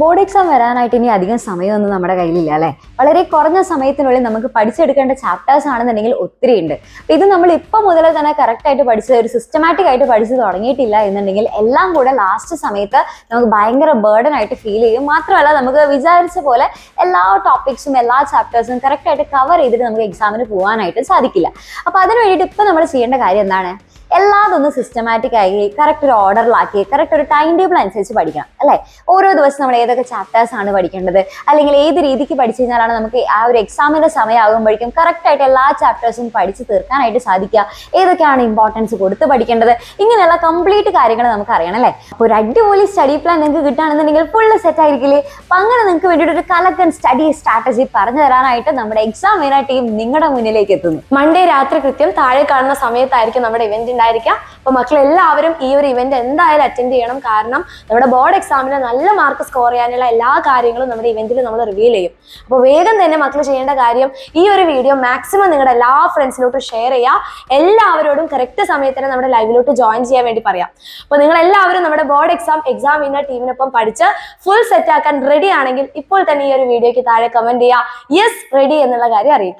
Board exam വരാനായിട്ട് ഇനി അധികം സമയമൊന്നും നമ്മുടെ കയ്യിലില്ല അല്ലെ. വളരെ കുറഞ്ഞ സമയത്തിനുള്ളിൽ നമുക്ക് പഠിച്ചെടുക്കേണ്ട ചാപ്റ്റേഴ്സ് ആണെന്നുണ്ടെങ്കിൽ ഒത്തിരി ഉണ്ട്. ഇത് നമ്മൾ ഇപ്പൊ മുതലേ തന്നെ കറക്റ്റ് ആയിട്ട് പഠിച്ച് ഒരു സിസ്റ്റമാറ്റിക് ആയിട്ട് പഠിച്ചു തുടങ്ങിയിട്ടില്ല എന്നുണ്ടെങ്കിൽ എല്ലാം കൂടെ ലാസ്റ്റ് സമയത്ത് നമുക്ക് ഭയങ്കര ബേർഡൻ ആയിട്ട് ഫീൽ ചെയ്യും. മാത്രമല്ല നമുക്ക് വിചാരിച്ച പോലെ എല്ലാ ടോപ്പിക്സും എല്ലാ ചാപ്റ്റേഴ്സും കറക്റ്റ് ആയിട്ട് കവർ ചെയ്തിട്ട് നമുക്ക് എക്സാമിന് പോകാനായിട്ട് സാധിക്കില്ല. അപ്പൊ അതിന് വേണ്ടിയിട്ട് ഇപ്പൊ നമ്മൾ ചെയ്യേണ്ട കാര്യം എന്താണ്? എല്ലാതൊന്ന് സിസ്റ്റമാറ്റിക് ആയി കറക്റ്റ് ഒരു ഓർഡറിലാക്കി കറക്റ്റ് ഒരു ടൈം ടേബിൾ അനുസരിച്ച് പഠിക്കണം അല്ലേ. ഓരോ ദിവസം നമ്മൾ ഏതൊക്കെ ചാപ്റ്റേഴ്സ് ആണ് പഠിക്കേണ്ടത്, അല്ലെങ്കിൽ ഏത് രീതിക്ക് പഠിച്ചു കഴിഞ്ഞാലാണ് നമുക്ക് ആ ഒരു എക്സാമിന്റെ സമയമാകുമ്പോഴേക്കും കറക്റ്റ് ആയിട്ട് എല്ലാ ചാപ്റ്റേഴ്സും പഠിച്ച് തീർക്കാനായിട്ട് സാധിക്കുക, ഏതൊക്കെയാണ് ഇമ്പോർട്ടൻസ് കൊടുത്ത് പഠിക്കേണ്ടത്, ഇങ്ങനെയുള്ള കംപ്ലീറ്റ് കാര്യങ്ങൾ നമുക്ക് അറിയണം അല്ലേ. അപ്പോൾ ഒരു അടിപൊളി സ്റ്റഡി പ്ലാൻ നിങ്ങൾക്ക് കിട്ടുകയാണെന്നുണ്ടെങ്കിൽ ഫുള്ള് സെറ്റ് ആയിരിക്കില്ലേ. അപ്പൊ അങ്ങനെ നിങ്ങൾക്ക് വേണ്ടിയിട്ട് ഒരു കലക്കൻ സ്റ്റഡി സ്ട്രാറ്റജി പറഞ്ഞു തരാനായിട്ട് നമ്മുടെ എക്സാം വിന്നർ ടീം നിങ്ങളുടെ മുന്നിലേക്ക് എത്തുന്നു. മൺഡേ രാത്രി കൃത്യം താഴെ കാണുന്ന സമയത്തായിരിക്കും നമ്മുടെ ഇവന്റ് ഉണ്ടായിരിക്കുക. അപ്പൊ മക്കളെല്ലാവരും ഈ ഒരു ഇവന്റ് എന്തായാലും അറ്റൻഡ് ചെയ്യണം. കാരണം നമ്മുടെ ബോർഡ് എക്സാമിന് നല്ല മാർക്ക് സ്കോർ ചെയ്യാനുള്ള എല്ലാ കാര്യങ്ങളും നമ്മുടെ ഇവന്റിൽ നമ്മൾ റിവീൽ ചെയ്യും. അപ്പോൾ വേഗം തന്നെ മക്കൾ ചെയ്യേണ്ട കാര്യം, ഈ ഒരു വീഡിയോ മാക്സിമം നിങ്ങളുടെ എല്ലാ ഫ്രണ്ട്സിലോട്ടും ഷെയർ ചെയ്യുക. എല്ലാവരോടും കറക്റ്റ് സമയത്ത് നമ്മുടെ ലൈവിലോട്ട് ജോയിൻ ചെയ്യാൻ വേണ്ടി പറയാം. അപ്പോൾ നിങ്ങൾ എല്ലാവരും നമ്മുടെ ബോർഡ് എക്സാം വിന്നർ ടീമിനൊപ്പം പഠിച്ച് ഫുൾ സെറ്റ് ആക്കാൻ റെഡി ആണെങ്കിൽ ഇപ്പോൾ തന്നെ ഈ ഒരു വീഡിയോയ്ക്ക് താഴെ കമന്റ് ചെയ്യുക, യെസ് റെഡി എന്നുള്ള കാര്യം അറിയിക്കുക.